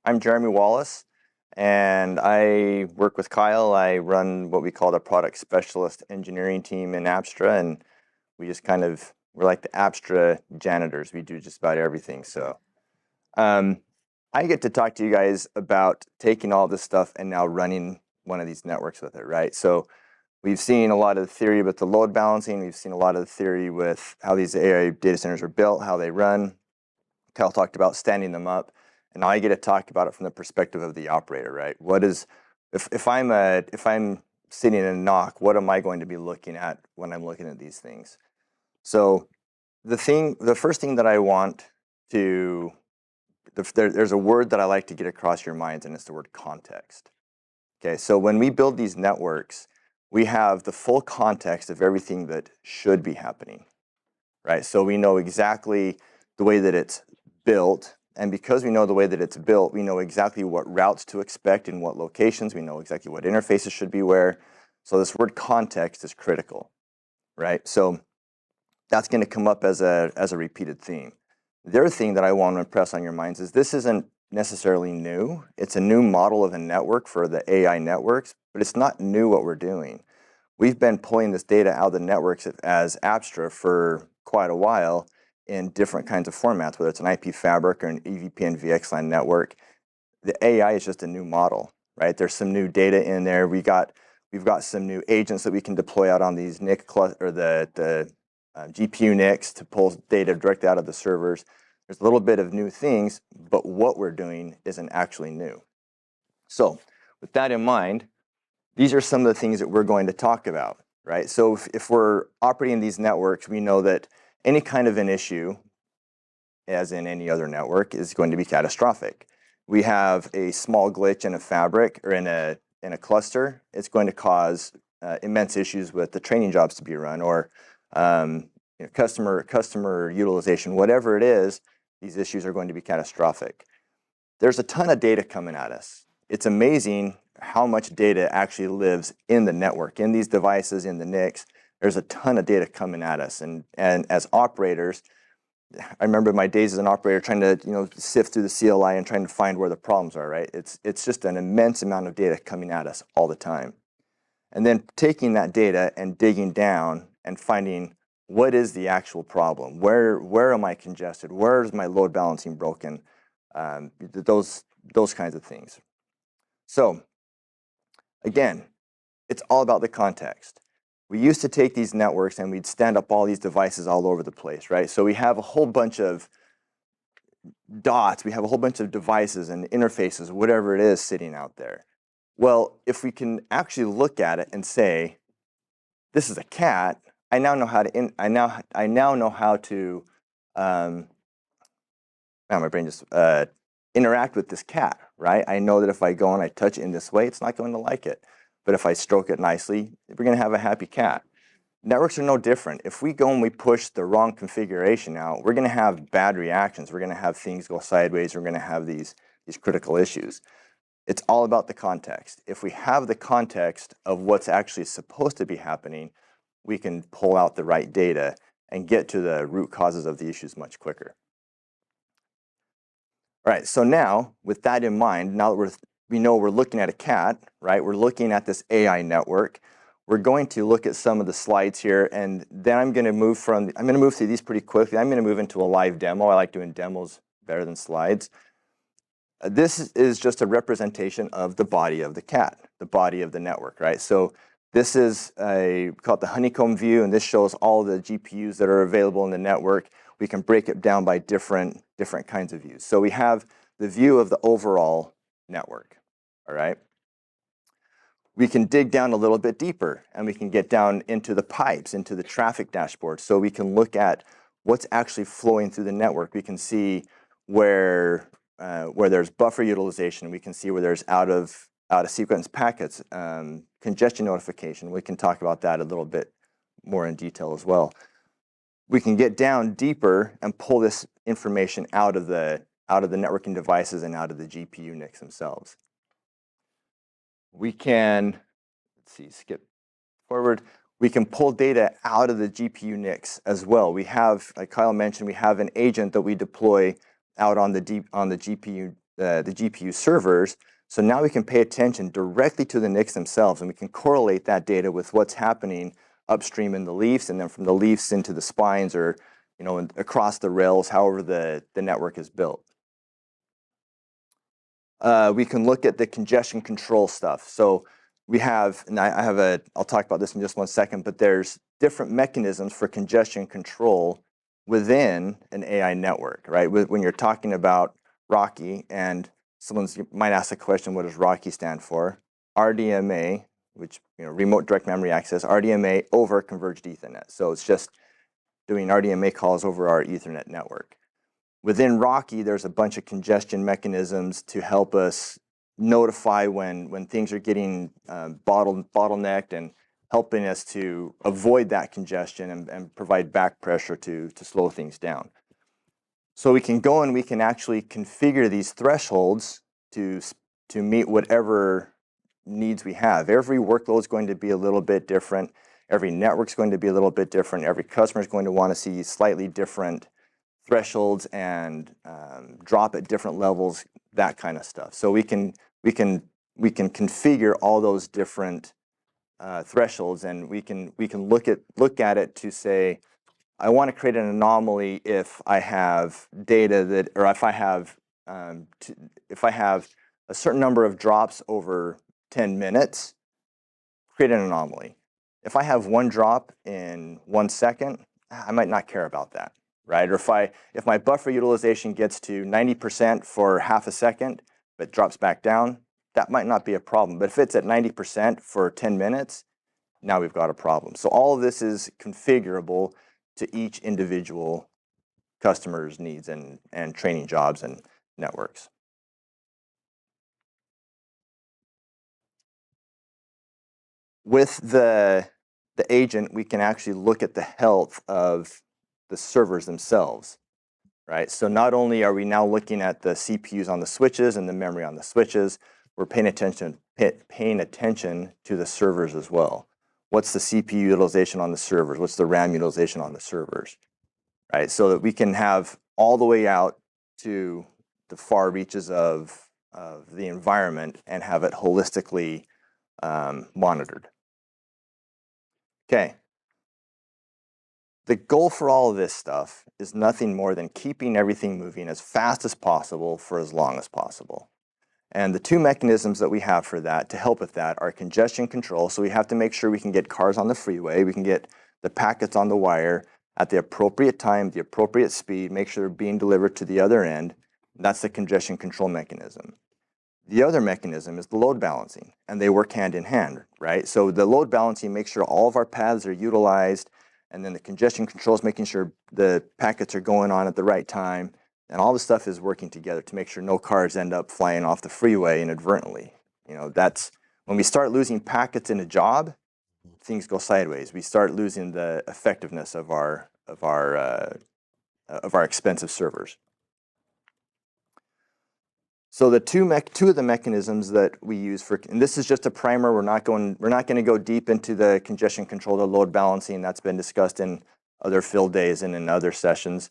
I'm Jeremy Wallace, and I work with Kyle. I run what we call the product specialist engineering team in Apstra, and we just we're like the Apstra janitors. We do just about everything. So I get to talk to you guys about taking all this stuff and now running one of these networks with it, right? So we've seen a lot of the theory with the load balancing. We've seen a lot of the theory with how these AI data centers are built, how they run. Kyle talked about standing them up. And now I get to talk about it from the perspective of the operator, right? What is, if I'm sitting in a NOC, what am I going to be looking at when I'm looking at these things? So the first thing that I want to, there's a word that I like to get across your minds, and it's the word context. Okay, so when we build these networks, we have the full context of everything that should be happening, right? So we know exactly the way that it's built. And because we know the way that it's built, we know exactly what routes to expect in what locations. We know exactly what interfaces should be where. So this word context is critical, right? So that's going to come up as a repeated theme. The other thing that I want to impress on your minds is this isn't necessarily new. It's a new model of a network for the AI networks, but it's not new what we're doing. We've been pulling this data out of the networks as Apstra for quite a while in different kinds of formats, whether it's an IP fabric or an EVPN VXLAN network. The AI is just a new model, right? There's some new data in there. We've got some new agents that we can deploy out on these NIC or the GPU NICs to pull data directly out of the servers. There's a little bit of new things, but what we're doing isn't actually new. So with that in mind, these are some of the things that we're going to talk about, right? So if we're operating these networks, we know that any kind of an issue, as in any other network, is going to be catastrophic. We have a small glitch in a fabric or in a cluster, it's going to cause immense issues with the training jobs to be run, or customer utilization, whatever it is, these issues are going to be catastrophic. There's a ton of data coming at us. It's amazing how much data actually lives in the network, in these devices, in the NICs. There's a ton of data coming at us, and as operators, I remember my days as an operator trying to sift through the CLI and trying to find where the problems are. Right? It's just an immense amount of data coming at us all the time, and then taking that data and digging down and finding what is the actual problem. Where am I congested? Where is my load balancing broken? Those kinds of things. So again, it's all about the context. We used to take these networks and we'd stand up all these devices all over the place, right? So we have a whole bunch of dots, we have a whole bunch of devices and interfaces, whatever it is, sitting out there. Well, if we can actually look at it and say, this is a cat, I now know how to my brain just interact with this cat, right? I know that if I go and I touch it in this way, it's not going to like it. But if I stroke it nicely, we're going to have a happy cat. Networks are no different. If we go and we push the wrong configuration out, we're going to have bad reactions. We're going to have things go sideways. We're going to have these critical issues. It's all about the context. If we have the context of what's actually supposed to be happening, we can pull out the right data and get to the root causes of the issues much quicker. All right, so now with that in mind, now that we know we're looking at a cat, right? We're looking at this AI network. We're going to look at some of the slides here, and then I'm going to move through these pretty quickly. I'm going to move into a live demo. I like doing demos better than slides. This is just a representation of the body of the cat, the body of the network, right? So this is we call it the Honeycomb view, and this shows all the GPUs that are available in the network. We can break it down by different kinds of views. So we have the view of the overall network, all right? We can dig down a little bit deeper, and we can get down into the pipes, into the traffic dashboard, so we can look at what's actually flowing through the network. We can see where there's buffer utilization. We can see where there's out of sequence packets, congestion notification. We can talk about that a little bit more in detail as well. We can get down deeper and pull this information out of the networking devices and out of the GPU NICs themselves. We can, skip forward. We can pull data out of the GPU NICs as well. We have, like Kyle mentioned, we have an agent that we deploy out on the GPU the GPU servers. So now we can pay attention directly to the NICs themselves, and we can correlate that data with what's happening upstream in the leafs, and then from the leafs into the spines, or across the rails, however the network is built. We can look at the congestion control stuff. So we have, and I'll talk about this in just one second, but there's different mechanisms for congestion control within an AI network, right? When you're talking about RoCE, and you might ask the question, what does RoCE stand for? RDMA, which, remote direct memory access, RDMA over converged Ethernet. So it's just doing RDMA calls over our Ethernet network. Within RoCE, there's a bunch of congestion mechanisms to help us notify when things are getting bottlenecked, and helping us to avoid that congestion and provide back pressure to slow things down. So we can go and we can actually configure these thresholds to meet whatever needs we have. Every workload is going to be a little bit different. Every network's going to be a little bit different. Every customer is going to want to see slightly different thresholds and drop at different levels, that kind of stuff. So we can configure all those different thresholds, and we can look at it to say, I want to create an anomaly if I have data that, or if I have a certain number of drops over 10 minutes, create an anomaly. If I have one drop in 1 second, I might not care about that, right? Or if my buffer utilization gets to 90% for half a second, but drops back down, that might not be a problem. But if it's at 90% for 10 minutes, now we've got a problem. So all of this is configurable to each individual customer's needs and training jobs and networks. With the agent, we can actually look at the health of the servers themselves, right? So not only are we now looking at the CPUs on the switches and the memory on the switches, we're paying attention to the servers as well. What's the CPU utilization on the servers? What's the RAM utilization on the servers, right? So that we can have all the way out to the far reaches of the environment and have it holistically monitored. Okay. The goal for all of this stuff is nothing more than keeping everything moving as fast as possible for as long as possible. And the two mechanisms that we have for that, to help with that, are congestion control. So we have to make sure we can get cars on the freeway, we can get the packets on the wire at the appropriate time, the appropriate speed, make sure they're being delivered to the other end. That's the congestion control mechanism. The other mechanism is the load balancing, and they work hand in hand, right? So the load balancing makes sure all of our paths are utilized, and then the congestion control is making sure the packets are going on at the right time, and all this stuff is working together to make sure no cars end up flying off the freeway inadvertently. That's when we start losing packets in a job, things go sideways. We start losing the effectiveness of our expensive servers. So the two of the mechanisms that we use and this is just a primer. We're not going to go deep into the congestion control, the load balancing. That's been discussed in other field days and in other sessions.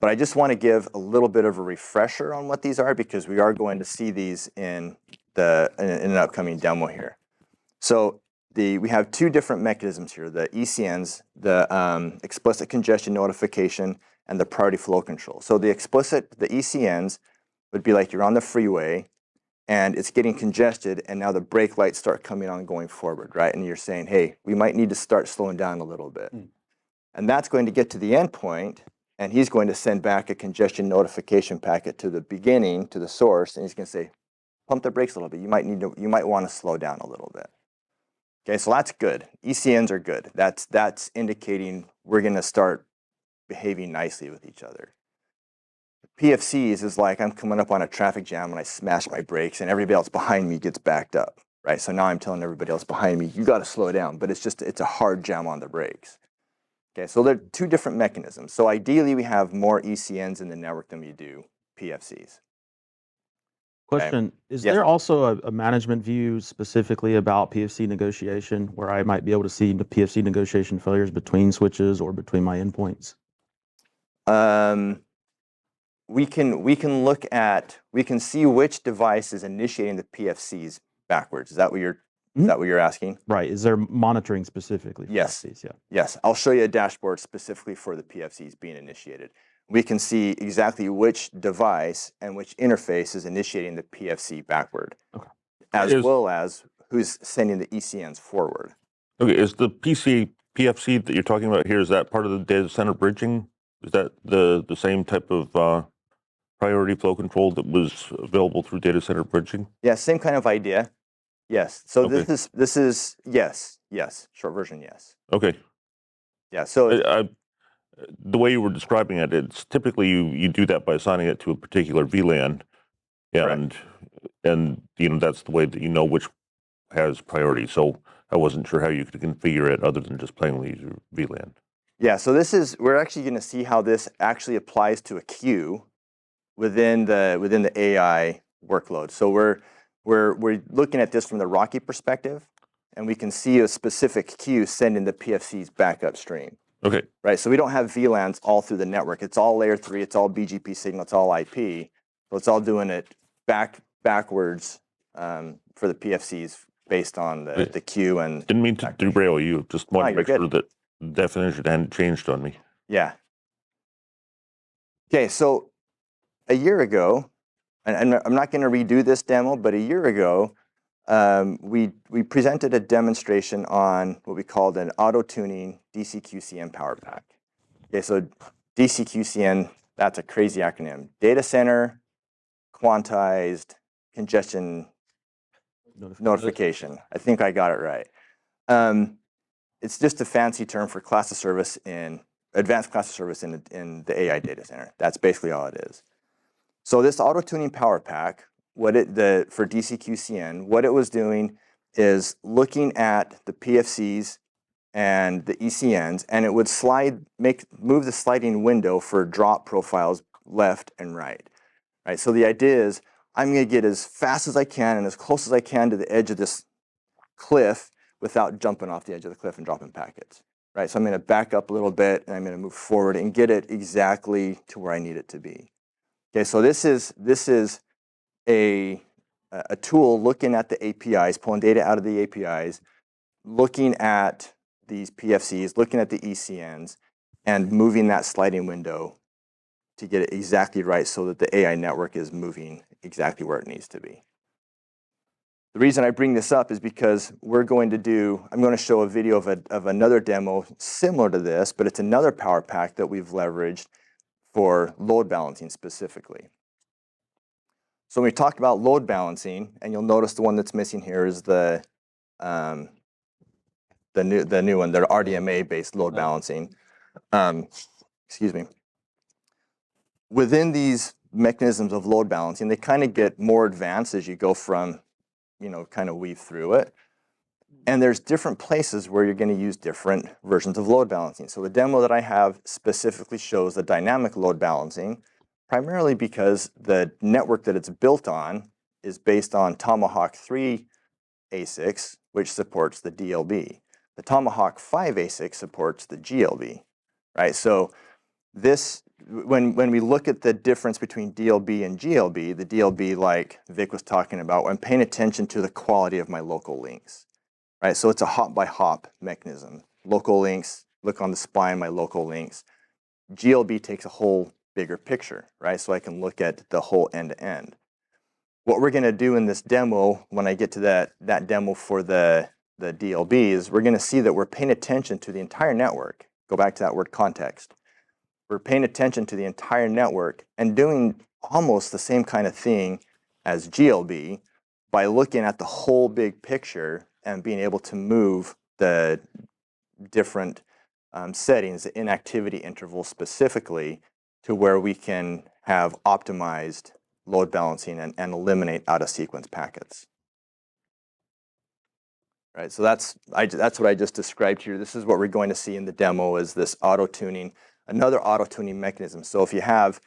But I just want to give a little bit of a refresher on what these are, because we are going to see these in an upcoming demo here. So we have two different mechanisms here: the ECNs, the explicit congestion notification, and the priority flow control. So the ECNs would be like you're on the freeway and it's getting congested, and now the brake lights start coming on going forward, right? And you're saying, hey, we might need to start slowing down a little bit. And that's going to get to the end point, and he's going to send back a congestion notification packet to the beginning, to the source, and he's going to say, pump the brakes a little bit. You might want to slow down a little bit. Okay, so that's good. ECNs are good. That's indicating we're going to start behaving nicely with each other. PFCs is like I'm coming up on a traffic jam and I smash my brakes and everybody else behind me gets backed up, right? So now I'm telling everybody else behind me, you got to slow down, but it's a hard jam on the brakes. Okay, so they're two different mechanisms. So ideally we have more ECNs in the network than we do PFCs. Question, okay. is Yes. there also a management view specifically about PFC negotiation where I might be able to see the PFC negotiation failures between switches or between my endpoints? we can see which device is initiating the PFCs backwards. Is that what you're asking? Right. Is there monitoring specifically for Yes. PFCs? Yeah. Yes. I'll show you a dashboard specifically for the PFCs being initiated. We can see exactly which device and which interface is initiating the PFC backward, Okay. as well as who's sending the ECNs forward. Okay, is the PFC that you're talking about here, is that part of the data center bridging? Is that the same type of priority flow control that was available through data center bridging? Yeah, same kind of idea. Yes. So Okay. this is yes. Short version, yes. Okay. Yeah. So the way you were describing it, it's typically you do that by assigning it to a particular VLAN, and that's the way that you know which has priority. So I wasn't sure how you could configure it other than just plainly use your VLAN. Yeah. So we're actually going to see how this actually applies to a queue within the AI workload. So we're looking at this from the Rocky perspective, and we can see a specific queue sending the PFCs back upstream. Okay. Right. So we don't have VLANs all through the network. It's all layer 3. It's all BGP signal. It's all IP. So it's all doing it backwards for the PFCs based on the queue and. Didn't mean to derail you. Just wanted to make you're sure that the definition hadn't changed on me. Yeah. Okay. So a year ago, and I'm not going to redo this demo, but a year ago, we presented a demonstration on what we called an auto-tuning DCQCN power pack. Okay, so DCQCN, that's a crazy acronym. Data center, quantized, congestion notification. I think I got it right. It's just a fancy term for class of service advanced class of service in the AI data center. That's basically all it is. So this auto-tuning power pack, for DCQCN, what it was doing is looking at the PFCs and the ECNs, and it would move the sliding window for drop profiles left and right. Right. So the idea is I'm going to get as fast as I can and as close as I can to the edge of this cliff without jumping off the edge of the cliff and dropping packets. Right. So I'm going to back up a little bit and I'm going to move forward and get it exactly to where I need it to be. Okay. So this is a tool looking at the APIs, pulling data out of the APIs, looking at these PFCs, looking at the ECNs, and moving that sliding window to get it exactly right so that the AI network is moving exactly where it needs to be. The reason I bring this up is because I'm going to show a video of another demo similar to this, but it's another power pack that we've leveraged for load balancing specifically. So when we talked about load balancing, and you'll notice the one that's missing here is the new one, the RDMA-based load balancing. Excuse me. Within these mechanisms of load balancing, they kind of get more advanced as you go from, kind of weave through it. And there's different places where you're going to use different versions of load balancing. So the demo that I have specifically shows the dynamic load balancing, primarily because the network that it's built on is based on Tomahawk 3 ASICs, which supports the DLB. The Tomahawk 5 ASIC supports the GLB, right? So when we look at the difference between DLB and GLB, the DLB, like Vic was talking about, I'm paying attention to the quality of my local links, right? So it's a hop-by-hop mechanism. Local links, look on the spine, my local links. GLB takes a whole bigger picture, right? So I can look at the whole end-to-end. What we're going to do in this demo, when I get to that demo for the DLB, is we're going to see that we're paying attention to the entire network. Go back to that word context. We're paying attention to the entire network and doing almost the same kind of thing as GLB by looking at the whole big picture and being able to move the different settings, the inactivity intervals specifically, to where we can have optimized load balancing and eliminate out-of-sequence packets. Right, so that's what I just described here. This is what we're going to see in the demo, is this auto-tuning, another auto-tuning mechanism. So if you have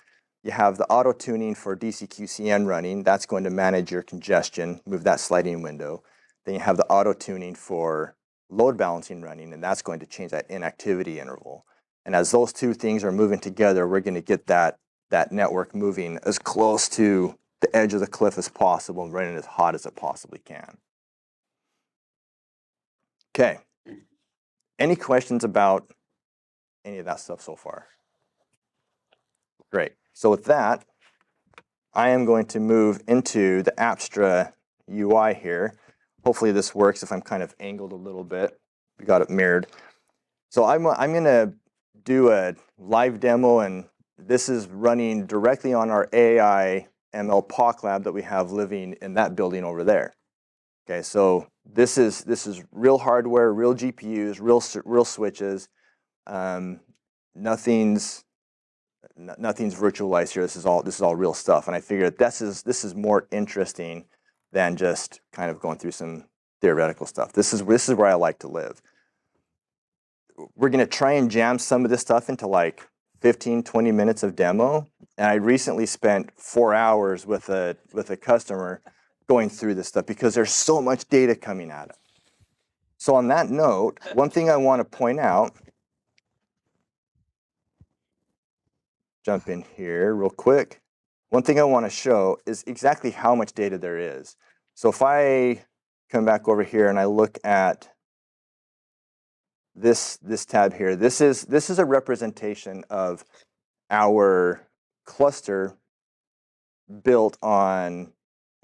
the auto-tuning for DCQCN running, that's going to manage your congestion, move that sliding window. Then you have the auto-tuning for load balancing running, and that's going to change that inactivity interval. And as those two things are moving together, we're going to get that that network moving as close to the edge of the cliff as possible and running as hot as it possibly can. Okay. Any questions about any of that stuff so far? Great. So with that, I am going to move into the Apstra UI here. Hopefully this works if I'm kind of angled a little bit. We got it mirrored. So I'm going to do a live demo, and this is running directly on our AI ML POC lab that we have living in that building over there. Okay, so this is real hardware, real GPUs, real switches. Nothing's virtualized here. This is all real stuff, and I figured this is more interesting than just kind of going through some theoretical stuff. This is where I like to live. We're going to try and jam some of this stuff into like 15, 20 minutes of demo. And I recently spent 4 hours with a customer going through this stuff because there's so much data coming at it. So on that note, one thing I want to point out, jump in here real quick. One thing I want to show is exactly how much data there is. So if I come back over here and I look at this tab here, this is a representation of our cluster built on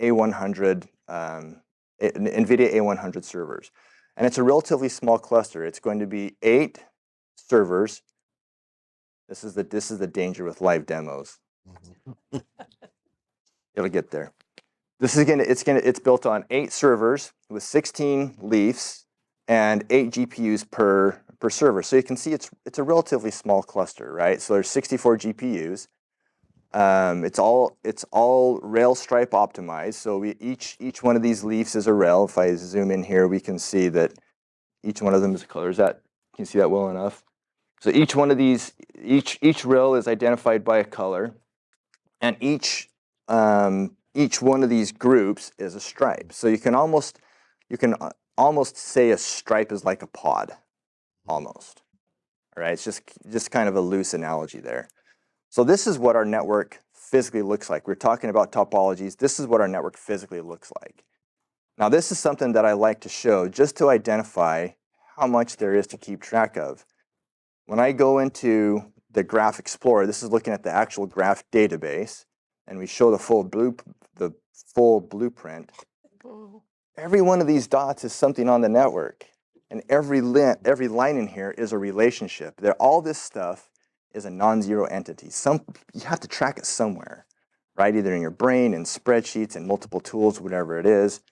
A100, NVIDIA A100 servers. And it's a relatively small cluster. It's going to be 8 servers. This is the danger with live demos. It'll get there. It's built on 8 servers with 16 leafs and 8 GPUs per server. So you can see it's a relatively small cluster, right? So there's 64 GPUs. It's all rail stripe optimized. So each one of these leafs is a rail. If I zoom in here, we can see that each one of them is a color. Can you see that well enough? So each one of these, each rail is identified by a color, and each one of these groups is a stripe. So you can almost say a stripe is like a pod, almost. All right, it's just kind of a loose analogy there. So this is what our network physically looks like. We're talking about topologies. This is what our network physically looks like. Now this is something that I like to show just to identify how much there is to keep track of. When I go into the Graph Explorer, this is looking at the actual graph database, and we show the full blueprint. Every one of these dots is something on the network, and every line in here is a relationship. All this stuff is a non-zero entity. You have to track it somewhere, right? Either in your brain, in spreadsheets, in multiple tools, whatever it is.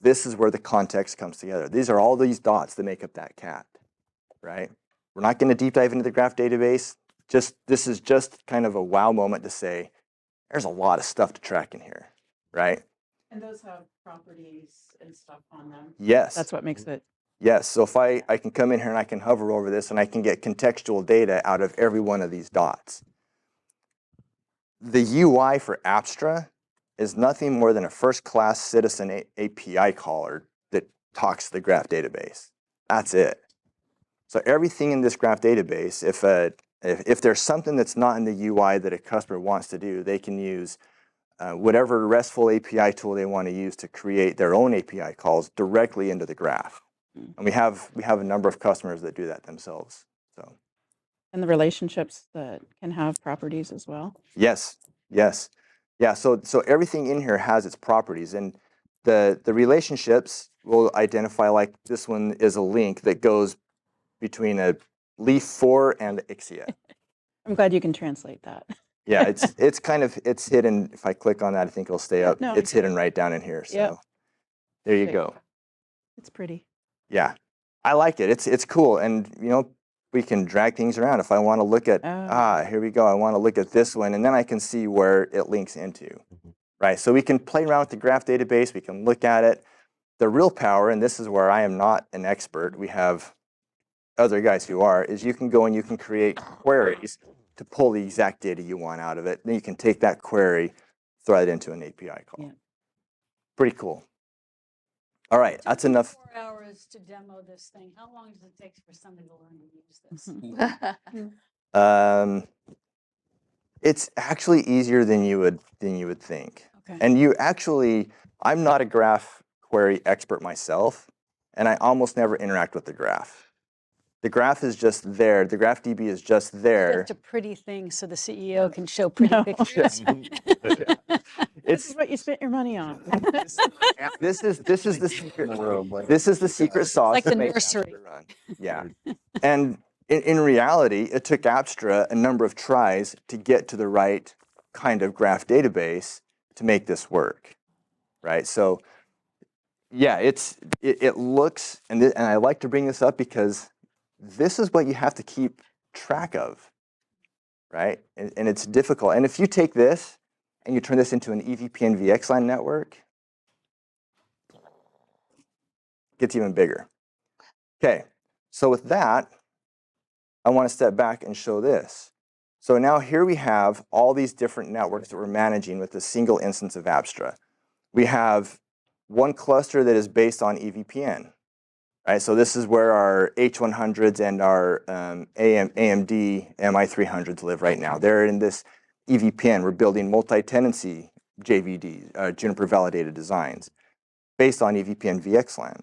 This is where the context comes together. These are all these dots that make up that cat, right? We're not going to deep dive into the graph database. This is just kind of a wow moment to say, there's a lot of stuff to track in here, right? And those have properties and stuff on them. Yes. That's what makes it. Yes, so if I can come in here and I can hover over this and I can get contextual data out of every one of these dots. The UI for Apstra is nothing more than a first-class citizen API caller that talks to the graph database. That's it. So everything in this graph database, if there's something that's not in the UI that a customer wants to do, they can use whatever RESTful API tool they want to use to create their own API calls directly into the graph. And we have a number of customers that do that themselves. So. And the relationships that can have properties as well. Yes. Yeah, so everything in here has its properties, and the relationships will identify, like this one is a link that goes between a leaf 4 and Ixia. I'm glad you can translate that. Yeah, it's hidden. If I click on that, I think it'll stay up. No, it's hidden right down in here. So yep. There you go. It's pretty. Yeah, I like it. It's cool, and we can drag things around. If I want to look at here we go. I want to look at this one, and then I can see where it links into. Right. So we can play around with the graph database. We can look at it. The real power, and this is where I am not an expert. We have other guys who are. Is you can go and you can create queries to pull the exact data you want out of it. Then you can take that query, throw it into an API call. Yeah. Pretty cool. All right, that's enough. 4 hours to demo this thing. How long does it take for somebody to learn to use this? It's actually easier than you would think. Okay. And you actually, I'm not a graph query expert myself, and I almost never interact with the graph. The graph is just there. The graph DB is just there. Just a pretty thing so the CEO can show pretty No. pictures. This is what you spent your money on. This is the secret. This is the secret sauce. Like that the makes nursery. Apstra run. Yeah. And in reality, it took Apstra a number of tries to get to the right kind of graph database to make this work, right? So, yeah, it looks, and I like to bring this up because this is what you have to keep track of, right? And it's difficult. And if you take this and you turn this into an EVPN VXLAN network, it gets even bigger. Okay, so with that, I want to step back and show this. So now here we have all these different networks that we're managing with a single instance of Apstra. We have one cluster that is based on EVPN, right? So this is where our H100s and our AMD MI300s live right now. They're in this EVPN. We're building multi-tenancy JVD, Juniper validated designs, based on EVPN VXLAN.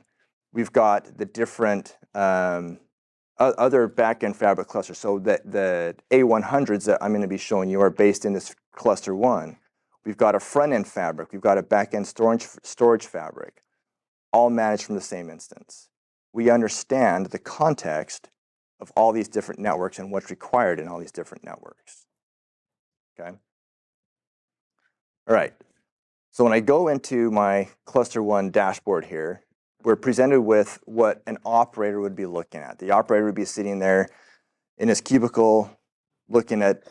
We've got the different other backend fabric clusters. So the A100s that I'm going to be showing you are based in this cluster 1. We've got a front-end fabric. We've got a back-end storage fabric, all managed from the same instance. We understand the context of all these different networks and what's required in all these different networks. Okay? All right. So when I go into my cluster 1 dashboard here, we're presented with what an operator would be looking at. The operator would be sitting there in his cubicle looking at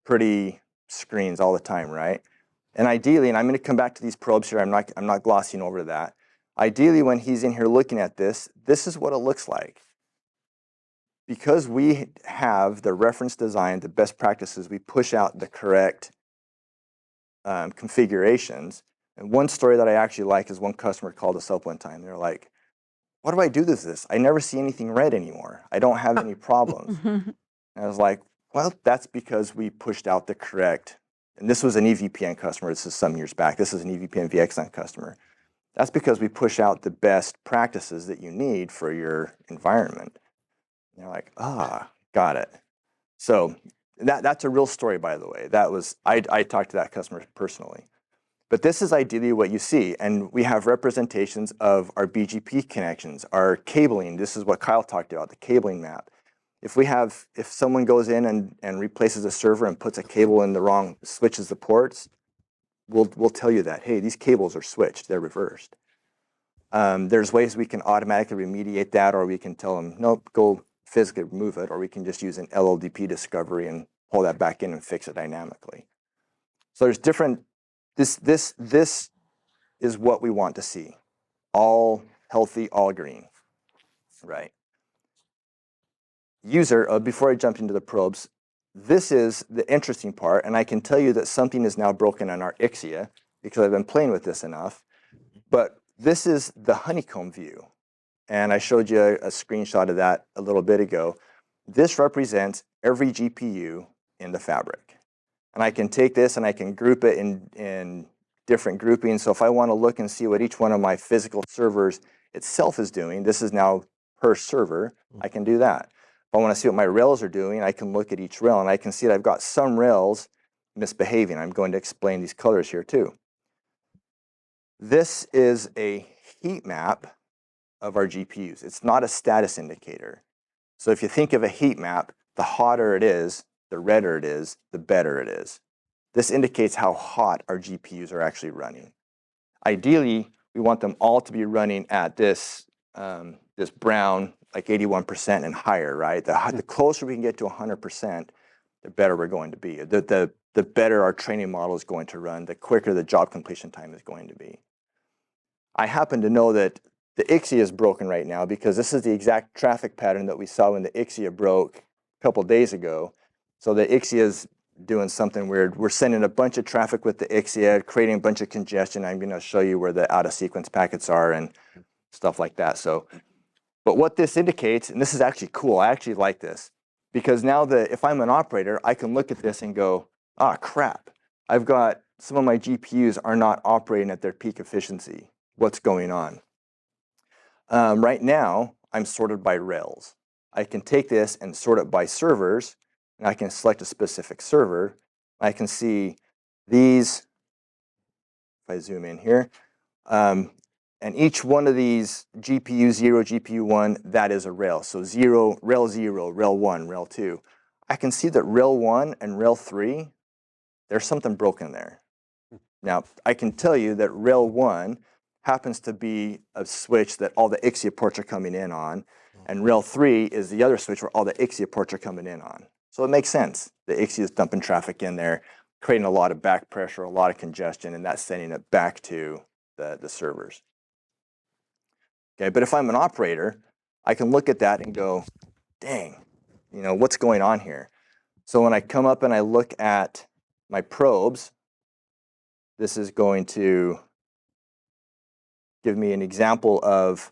pretty screens all the time, right? And ideally, and I'm going to come back to these probes here, I'm not glossing over that. Ideally, when he's in here looking at this, this is what it looks like. Because we have the reference design, the best practices, we push out the correct configurations. And one story that I actually like is one customer called us up one time. They're like, what do I do with this? I never see anything red anymore. I don't have any problems. And I was like, well, that's because we pushed out the correct, and this was an EVPN customer. This is some years back. This is an EVPN VXLAN customer. That's because we push out the best practices that you need for your environment. And they're like, got it. So that's a real story, by the way. That was, I talked to that customer personally. But this is ideally what you see, and we have representations of our BGP connections, our cabling. This is what Kyle talked about, the cabling map. If someone goes in and replaces a server and puts a cable in the wrong, switches the ports, we'll tell you that, hey, these cables are switched, they're reversed. There's ways we can automatically remediate that, or we can tell them, nope, go physically remove it, or we can just use an LLDP discovery and pull that back in and fix it dynamically. So there's different. This is what we want to see. All healthy, all green, right? User, before I jump into the probes, this is the interesting part, and I can tell you that something is now broken on our Ixia because I've been playing with this enough, but this is the Honeycomb view, and I showed you a screenshot of that a little bit ago. This represents every GPU in the fabric. And I can take this and I can group it in different groupings. So if I want to look and see what each one of my physical servers itself is doing, this is now per server, I can do that. If I want to see what my rails are doing, I can look at each rail and I can see that I've got some rails misbehaving. I'm going to explain these colors here too. This is a heat map of our GPUs. It's not a status indicator. So if you think of a heat map, the hotter it is, the redder it is, the better it is. This indicates how hot our GPUs are actually running. Ideally, we want them all to be running at this, this brown, like 81% and higher, right? The closer we can get to 100%, the better we're going to be. The better our training model is going to run, the quicker the job completion time is going to be. I happen to know that the Ixia is broken right now because this is the exact traffic pattern that we saw when the Ixia broke a couple days ago. So the Ixia is doing something weird. We're sending a bunch of traffic with the Ixia, creating a bunch of congestion. I'm going to show you where the out-of-sequence packets are and stuff like that. So, but what this indicates, and this is actually cool, I actually like this, because now if I'm an operator, I can look at this and go, ah, crap, I've got some of my GPUs are not operating at their peak efficiency. What's going on? Right now, I'm sorted by rails. I can take this and sort it by servers, and I can select a specific server. I can see these, if I zoom in here, and each one of these GPU 0, GPU 1, that is a rail. So 0, rail 0, rail 1, rail 2. I can see that rail 1 and rail 3, there's something broken there. Now, I can tell you that rail 1 happens to be a switch that all the Ixia ports are coming in on, and rail 3 is the other switch where all the Ixia ports are coming in on. So it makes sense. The Ixia is dumping traffic in there, creating a lot of back pressure, a lot of congestion, and that's sending it back to the servers. Okay, but if I'm an operator, I can look at that and go, dang, you know, what's going on here? So when I come up and I look at my probes, this is going to give me an example of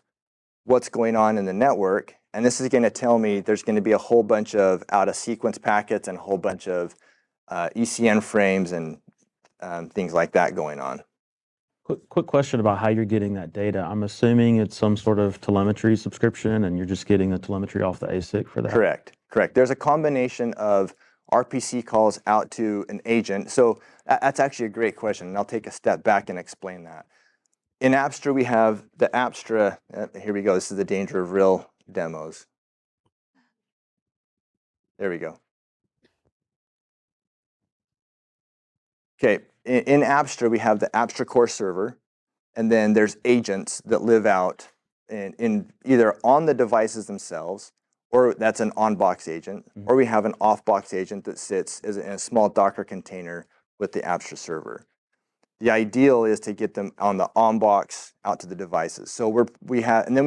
what's going on in the network. And this is going to tell me there's going to be a whole bunch of out-of-sequence packets and a whole bunch of ECN frames and things like that going on. Quick question about how you're getting that data. I'm assuming it's some sort of telemetry subscription and you're just getting the telemetry off the ASIC for that? Correct. There's a combination of RPC calls out to an agent. So that's actually a great question, and I'll take a step back and explain that. In Apstra, we have the Apstra, here we go, this is the danger of real demos. There we go. Okay, in Apstra, we have the Apstra core server, and then there's agents that live out in either on the devices themselves, or that's an on-box agent, or we have an off-box agent that sits in a small Docker container with the Apstra server. The ideal is to get them on the on-box out to the devices. So we have either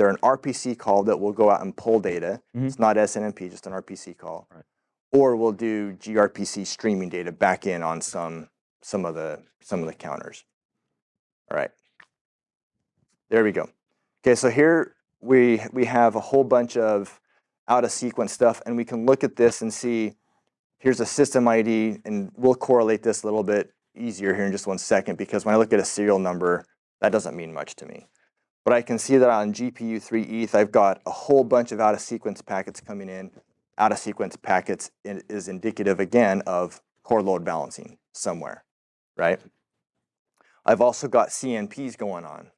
an RPC call that will go out and pull data. It's not SNMP, just an RPC call. Right. Or we'll do gRPC streaming data back in on some of the counters. All right. There we go. Okay, so here we have a whole bunch of out of sequence stuff, and we can look at this and see here's a system ID, and we'll correlate this a little bit easier here in just 1 second, because when I look at a serial number, that doesn't mean much to me. But I can see that on GPU 3 ETH, I've got a whole bunch of out of sequence packets coming in. Out of sequence packets is indicative again of core load balancing somewhere, right? I've also got CNPs going on,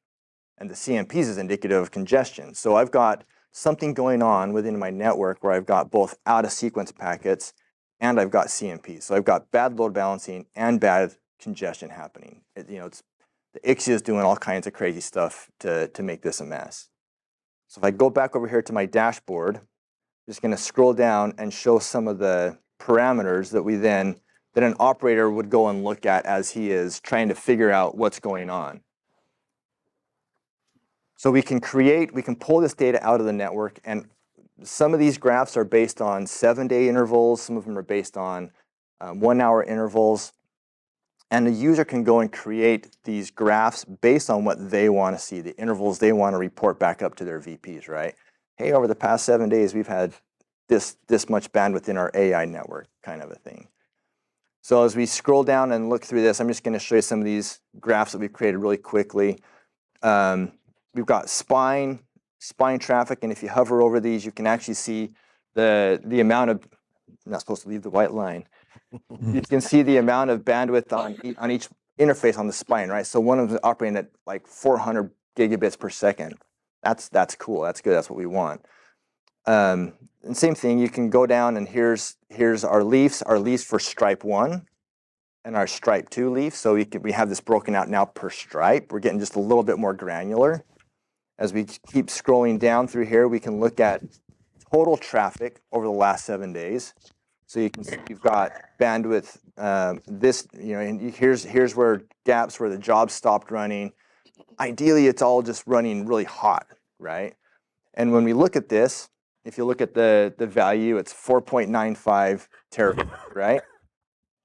and the CNPs is indicative of congestion. So I've got something going on within my network where I've got both out of sequence packets and I've got CNPs. So I've got bad load balancing and bad congestion happening. The Ixia is doing all kinds of crazy stuff to make this a mess. So if I go back over here to my dashboard, I'm just going to scroll down and show some of the parameters that an operator would go and look at as he is trying to figure out what's going on. So we can pull this data out of the network, and some of these graphs are based on 7-day intervals, some of them are based on 1-hour intervals, and the user can go and create these graphs based on what they want to see, the intervals they want to report back up to their VPs, right? Hey, over the past 7 days, we've had this much bandwidth in our AI network, kind of a thing. So as we scroll down and look through this, I'm just going to show you some of these graphs that we've created really quickly. We've got spine traffic, and if you hover over these, you can actually see the amount of, I'm not supposed to leave the white line. You can see the amount of bandwidth on each interface on the spine, right? So one of them is operating at like 400 gigabits per second. That's cool. That's good. That's what we want. And same thing, you can go down and here's our leafs for stripe 1 and our stripe 2 leaf. So we have this broken out now per stripe. We're getting just a little bit more granular. As we keep scrolling down through here, we can look at total traffic over the last 7 days. So you can see you've got bandwidth. And here's where gaps where the job stopped running. Ideally, it's all just running really hot, right? And when we look at this, if you look at the value, it's 4.95 terabytes, right?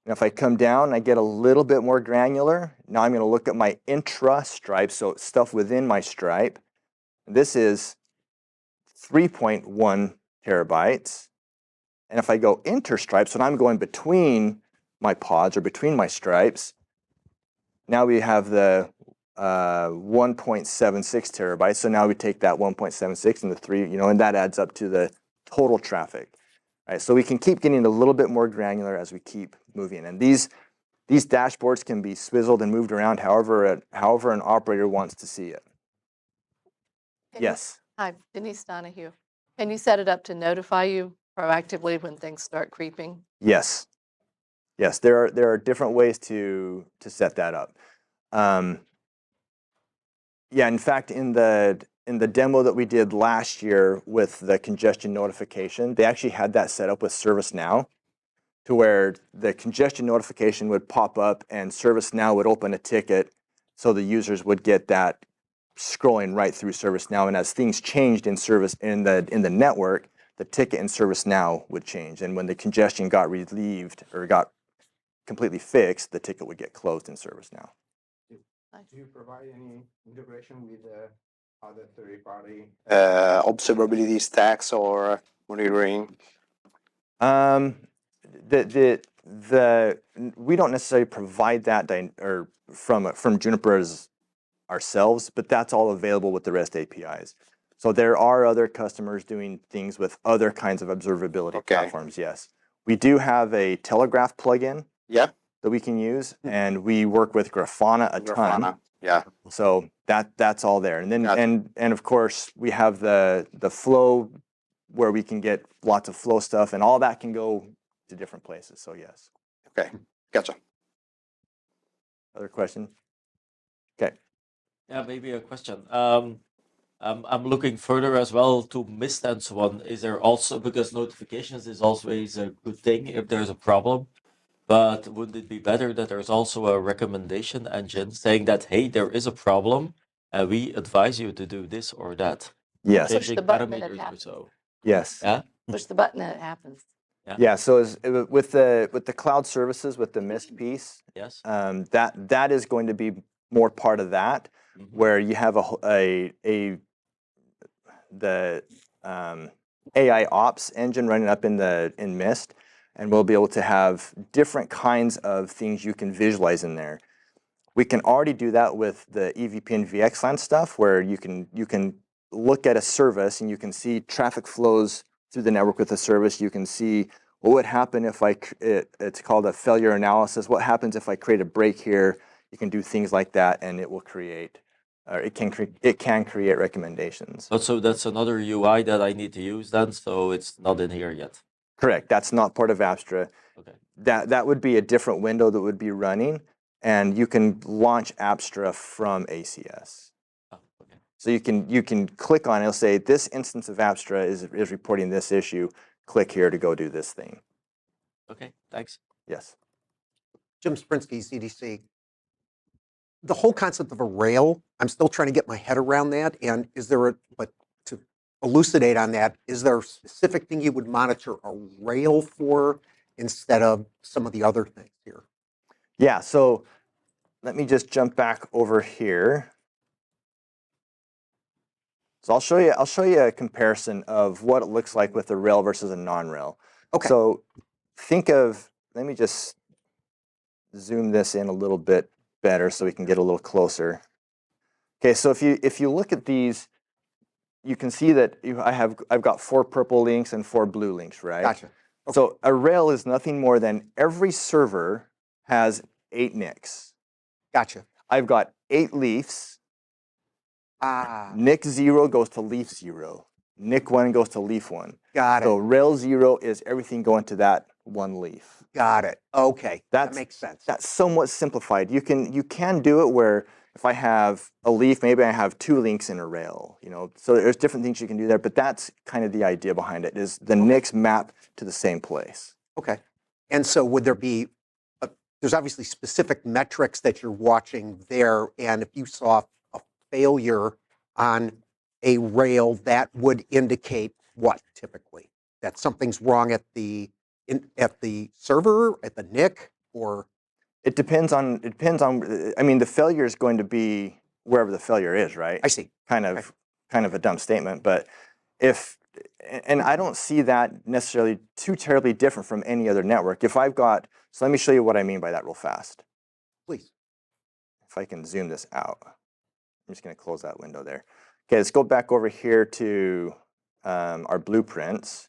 And if I come down, I get a little bit more granular. Now I'm going to look at my intra stripe, so stuff within my stripe. This is 3.1 terabytes. And if I go interstripes, when I'm going between my pods or between my stripes, now we have the 1.76 terabytes. So now we take that 1.76 and the 3, and that adds up to the total traffic. Right? So we can keep getting a little bit more granular as we keep moving. And these dashboards can be swizzled and moved around however an operator wants to see it. Yes. Hi, Denise Donahue. Can you set it up to notify you proactively when things start creeping? Yes. Yes, there are different ways to set that up. Yeah, in fact, in the demo that we did last year with the congestion notification, they actually had that set up with ServiceNow, to where the congestion notification would pop up and ServiceNow would open a ticket, so the users would get that scrolling right through ServiceNow. And as things changed in the network, the ticket in ServiceNow would change. And when the congestion got relieved or got completely fixed, the ticket would get closed in ServiceNow. Do you provide any integration with other third-party observability stacks or monitoring? We don't necessarily provide that from Juniper ourselves, but that's all available with the REST APIs. So there are other customers doing things with other kinds of observability platforms. Yes, we do have a Telegraph plugin. Yeah. That we can use, and we work with Grafana a ton. Yeah. So that's all there, and then and of course we have the flow where we can get lots of flow stuff, and all that can go to different places. So yes. Okay, gotcha. Other question? Okay. Yeah, maybe a question. I'm looking further as well to Mist and so on. Is there also, because notifications is always a good thing if there's a problem, but wouldn't it be better that there's also a recommendation engine saying that, hey, there is a problem and we advise you to do this or that? Yes. Push the Changing button and it parameters or happens. so. Yes. Yeah. Push the button and it happens. Yeah. So with the cloud services, with the Mist piece, Yes. that is going to be more part of that, where you have the AI ops engine running up in Mist, and we'll be able to have different kinds of things you can visualize in there. We can already do that with the EVP and VXLAN stuff, where you can look at a service and you can see traffic flows through the network with a service. You can see what would happen if it's called a failure analysis. What happens if I create a break here? You can do things like that, and it will create, or it can create recommendations. So that's another UI that I need to use then, so it's not in here yet. Correct. That's not part of Apstra. Okay. That would be a different window that would be running, and you can launch Apstra from ACS. Oh, okay. So you can click on it. It'll say this instance of Apstra is reporting this issue. Click here to go do this thing. Okay. Thanks. Yes. Jim Sprinsky, CDC. The whole concept of a rail, I'm still trying to get my head around that. And but to elucidate on that, is there a specific thing you would monitor a rail for instead of some of the other things here? Yeah, so let me just jump back over here. So I'll show you a comparison of what it looks like with a rail versus a non-rail. Okay. So let me just zoom this in a little bit better so we can get a little closer. Okay, so if you look at these, you can see that I've got 4 purple links and 4 blue links, right? Gotcha. Okay. So a rail is nothing more than every server has 8 NICs. Gotcha. I've got 8 leafs. NIC 0 goes to leaf 0. NIC 1 goes to leaf 1. Got it. So rail 0 is everything going to that one leaf. Got it. Okay. That makes sense. That's somewhat simplified. You can do it where if I have a leaf, maybe I have 2 links in a rail. So there's different things you can do there, but that's kind of the idea behind it, is the NICs map to the same place. Okay. And so would there be, there's obviously specific metrics that you're watching there, and if you saw a failure on a rail, that would indicate what typically? That something's wrong at the server, at the NIC, or? It depends on, I mean, the failure is going to be wherever the failure is, right? I see. Kind of a dumb statement, but if and I don't see that necessarily too terribly different from any other network. If I've got, so let me show you what I mean by that real fast. Please. If I can zoom this out, I'm just going to close that window there. Okay, let's go back over here to our blueprints.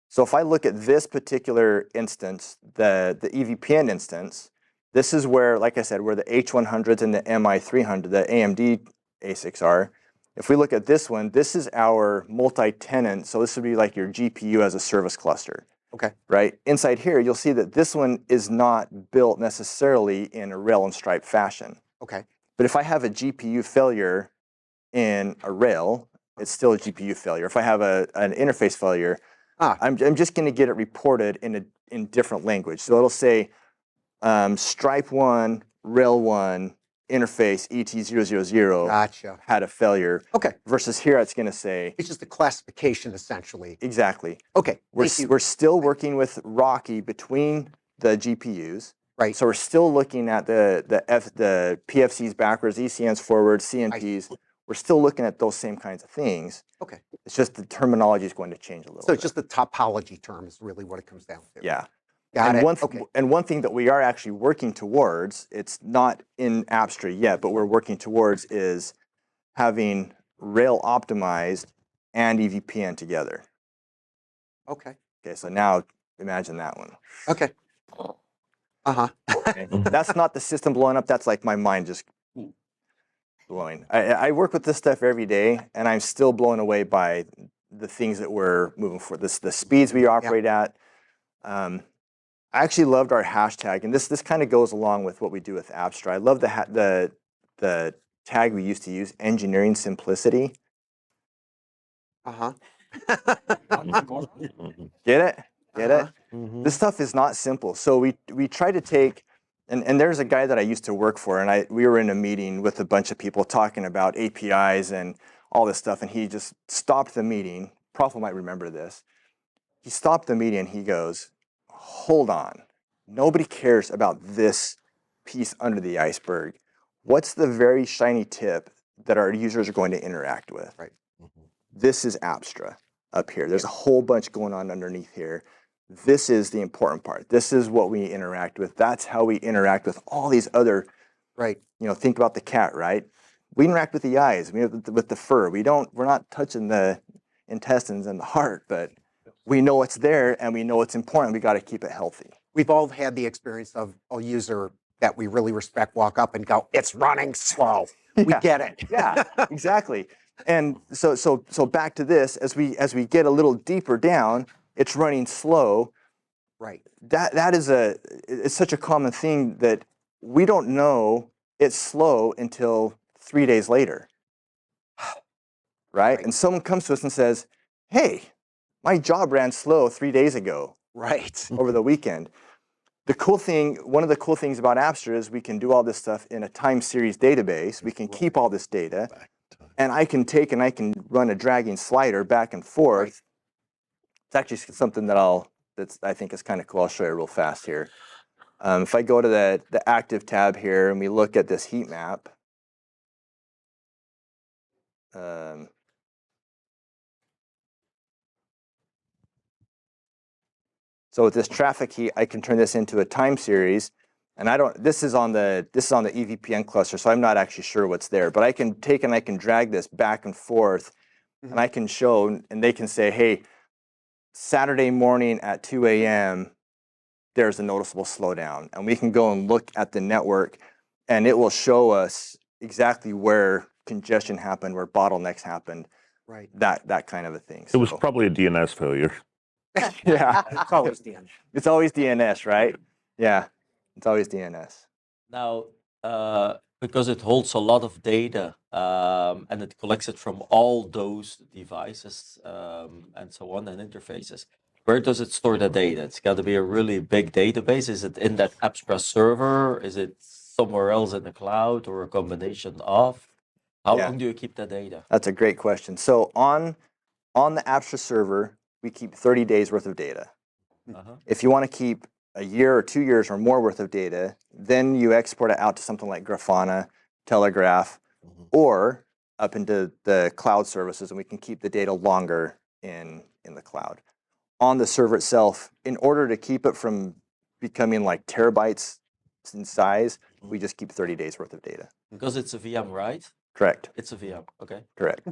So if I look at this particular instance, the EVPN instance, this is where, like I said, where the H100s and the MI300, the AMD ASICs are. If we look at this one, this is our multi-tenant, so this would be like your GPU as a service cluster. Okay. Right? Inside here, you'll see that this one is not built necessarily in a rail and stripe fashion. Okay. But if I have a GPU failure in a rail, it's still a GPU failure. If I have an interface failure, I'm just going to get it reported in different language. So it'll say stripe 1, rail 1, interface ET000 Gotcha. had a failure. Okay. Versus here, it's going to say It's just a classification, essentially. exactly. Okay. We're Thank you. we're still working with Rocky between the GPUs. Right. So we're still looking at the PFCs backwards, ECNs forward, CNPs. We're still looking at those same kinds of things. Okay. It's just the terminology is going to change a little So bit. it's just the topology term is really what it comes down to. Yeah. Got and it. Okay. And one thing that we are actually working towards, it's not in Apstra yet, but we're working towards is having rail optimized and EVPN together. Okay. Okay, so now imagine that one. Okay. Uh-huh. Okay? That's not the system blowing up, that's like my mind just blowing. I work with this stuff every day, and I'm still blown away by the things that we're moving for, the speeds we operate at. I actually loved our hashtag, and this kind of goes along with what we do with Apstra. I love the tag we used to use, engineering simplicity. Uh-huh. Get it? Get it? Mhm. This stuff is not simple. So we try to take, and there's a guy that I used to work for, and we were in a meeting with a bunch of people talking about APIs and all this stuff, and he just stopped the meeting. Prof might remember this. He stopped the meeting and he goes, hold on. Nobody cares about this piece under the iceberg. What's the very shiny tip that our users are going to interact with? Right. This is Apstra up here. There's a whole bunch going on underneath here. This is the important part. This is what we interact with. That's how we interact with all these other, Right. think about the cat, right? We interact with the eyes, with the fur. We're not touching the intestines and the heart, but we know it's there and we know it's important. We got to keep it healthy. We've all had the experience of a user that we really respect walk up and go, it's running slow. We Yeah. get it. Yeah, exactly. And so back to this, as we get a little deeper down, it's running slow. Right. It's such a common thing that we don't know it's slow until 3 days later. Right? And someone comes to us and says, hey, my job ran slow 3 days ago. Right. Over the weekend. One of the cool things about Apstra is we can do all this stuff in a time series database. We can keep all this data, and I can run a dragging slider back and forth. Right. It's actually something that I think is kind of cool. I'll show you real fast here. If I go to the active tab here and we look at this heat map, so with this traffic heat, I can turn this into a time series, and this is on the EVPN cluster, so I'm not actually sure what's there, but I can take and I can drag this back and forth, and I can show, and they can say, hey, Saturday morning at 2 a.m., there's a noticeable slowdown, and we can go and look at the network, and it will show us exactly where congestion happened, where bottlenecks happened, Right. that kind of a thing. It was probably a DNS failure. Yeah. It's always DNS. It's always DNS, right? Yeah, it's always DNS. Now, because it holds a lot of data and it collects it from all those devices and so on and interfaces, where does it store the data? It's got to be a really big database. Is it in that Apstra server? Is it somewhere else in the cloud, or a combination of? How long do you keep the data? That's a great question. So on the Apstra server, we keep 30 days worth of data. If you want to keep a year or 2 years or more worth of data, then you export it out to something like Grafana, Telegraph, or up into the cloud services, and we can keep the data longer in the cloud. On the server itself, in order to keep it from becoming like terabytes in size, we just keep 30 days worth of data. Because it's a VM, right? Correct. It's a VM. Okay. Correct.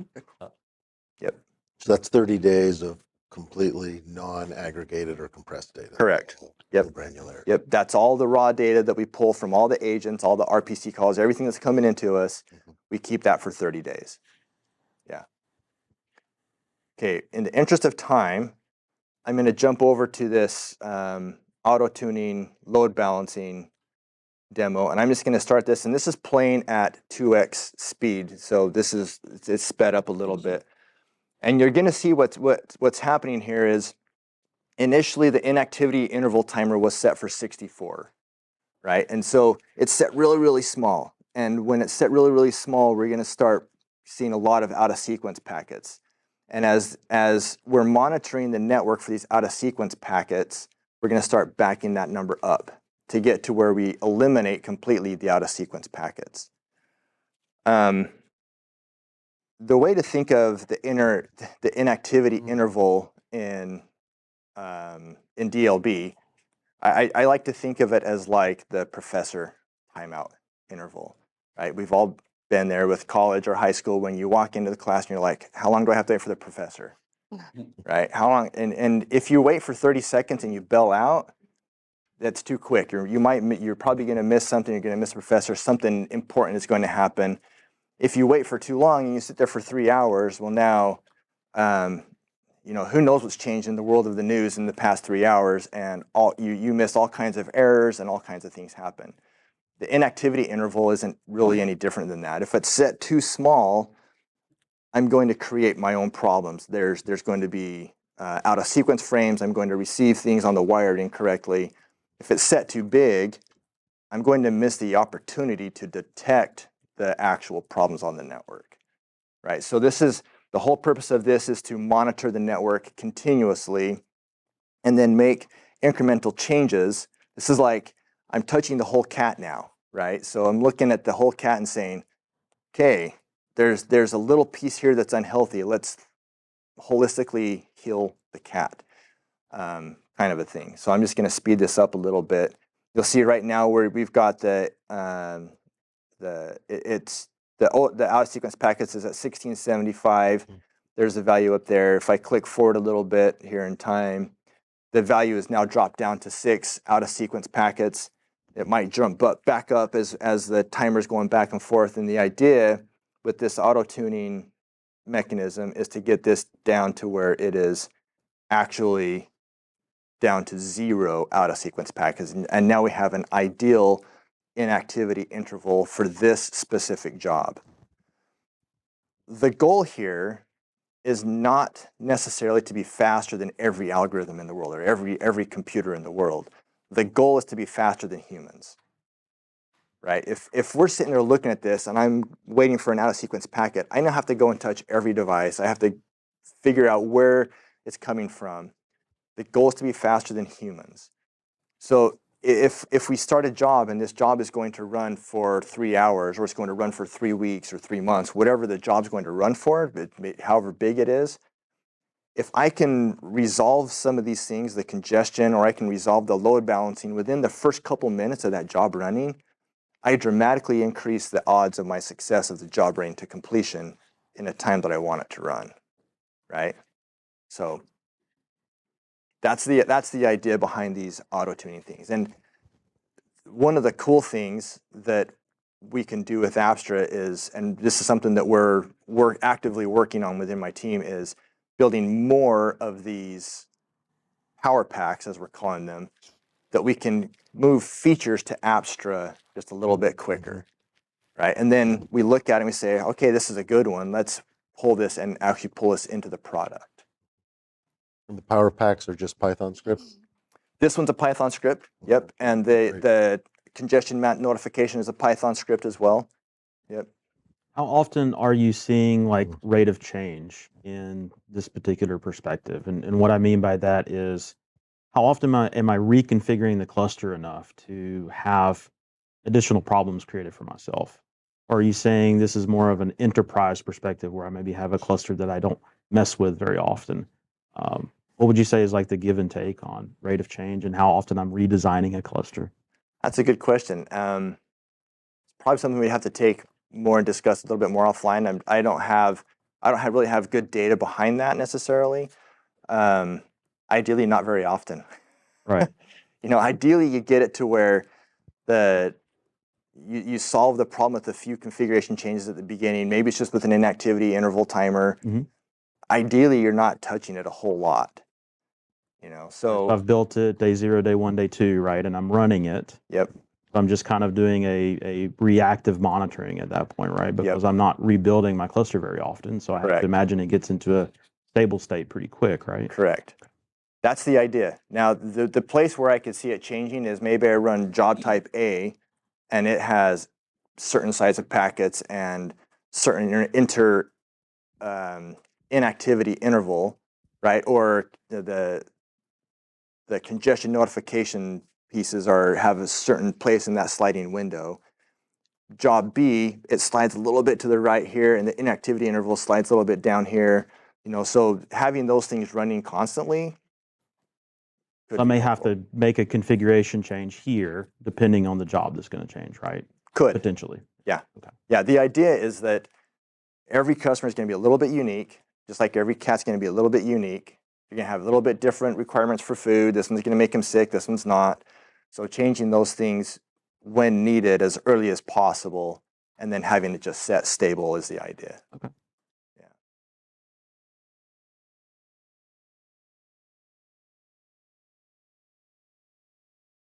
Yep. So that's 30 days of completely non-aggregated or compressed data. Correct. Yep. No granularity. Yep. That's all the raw data that we pull from all the agents, all the RPC calls, everything that's coming into us. We keep that for 30 days. Yeah. Okay. In the interest of time, I'm going to jump over to this auto-tuning, load balancing demo, and I'm just going to start this. And this is playing at 2x speed, so it's sped up a little bit. And you're going to see what's happening here is initially the inactivity interval timer was set for 64, right? And so it's set really, really small. And when it's set really, really small, we're going to start seeing a lot of out-of-sequence packets. And as we're monitoring the network for these out-of-sequence packets, we're going to start backing that number up to get to where we eliminate completely the out-of-sequence packets. The way to think of the inactivity interval in DLB, I like to think of it as like the professor timeout interval, right? We've all been there with college or high school when you walk into the class and you're like, how long do I have to wait for the professor, right? How long? And if you wait for 30 seconds and you bail out, that's too quick. You're probably going to miss something. You're going to miss a professor. Something important is going to happen. If you wait for too long and you sit there for 3 hours, well, now, who knows what's changed in the world of the news in the past 3 hours, and you miss all kinds of errors and all kinds of things happen. The inactivity interval isn't really any different than that. If it's set too small, I'm going to create my own problems. There's going to be out of sequence frames. I'm going to receive things on the wire incorrectly. If it's set too big, I'm going to miss the opportunity to detect the actual problems on the network, right? So the whole purpose of this is to monitor the network continuously and then make incremental changes. This is like I'm touching the whole cat now, right? So I'm looking at the whole cat and saying, okay, there's a little piece here that's unhealthy. Let's holistically heal the cat, kind of a thing. So I'm just going to speed this up a little bit. You'll see right now where we've got the out of sequence packets is at 1675. There's the value up there. If I click forward a little bit here in time, the value is now dropped down to 6 out of sequence packets. It might jump back up as the timer's going back and forth. And the idea with this auto-tuning mechanism is to get this down to where it is actually down to 0 out of sequence packets. And now we have an ideal inactivity interval for this specific job. The goal here is not necessarily to be faster than every algorithm in the world or every computer in the world. The goal is to be faster than humans, right? If we're sitting there looking at this and I'm waiting for an out-of-sequence packet, I now have to go and touch every device. I have to figure out where it's coming from. The goal is to be faster than humans. So if we start a job and this job is going to run for 3 hours or it's going to run for 3 weeks or 3 months, whatever the job's going to run for, however big it is, if I can resolve some of these things, the congestion, or I can resolve the load balancing within the first couple minutes of that job running, I dramatically increase the odds of my success of the job running to completion in a time that I want it to run, right? So that's the idea behind these auto-tuning things. And one of the cool things that we can do with Apstra is, and this is something that we're actively working on within my team, is building more of these power packs, as we're calling them, that we can move features to Apstra just a little bit quicker, right? And then we look at it and we say, okay, this is a good one. Let's pull this and actually pull this into the product. And the power packs are just Python scripts? This one's a Python script, yep. And the congestion map notification is a Python script as well, yep. How often are you seeing like rate of change in this particular perspective? And what I mean by that is, how often am I reconfiguring the cluster enough to have additional problems created for myself? Or are you saying this is more of an enterprise perspective where I maybe have a cluster that I don't mess with very often? What would you say is like the give and take on rate of change and how often I'm redesigning a cluster? That's a good question. It's probably something we have to take more and discuss a little bit more offline. I don't really have good data behind that necessarily. Ideally, not very often. Right. Ideally, you get it to where you solve the problem with a few configuration changes at the beginning. Maybe it's just with an inactivity interval timer. Mhm. Ideally, you're not touching it a whole lot. So I've built it day 0, day 1, day 2, right? And I'm running it. Yep. I'm just kind of doing a reactive monitoring at that point, right? Because I'm not rebuilding my cluster very often. So I have to imagine it gets into a stable state pretty quick, right? Correct. That's the idea. Now, the place where I could see it changing is maybe I run job type A, and it has certain size of packets and certain inactivity interval, right? Or the congestion notification pieces have a certain place in that sliding window. Job B, it slides a little bit to the right here, and the inactivity interval slides a little bit down here. So having those things running constantly. I may have to make a configuration change here depending on the job that's going to change, right? Could. Potentially. Yeah. Okay. Yeah, the idea is that every customer is going to be a little bit unique, just like every cat's going to be a little bit unique. You're going to have a little bit different requirements for food. This one's going to make them sick. This one's not. So changing those things when needed as early as possible and then having it just set stable is the idea. Okay.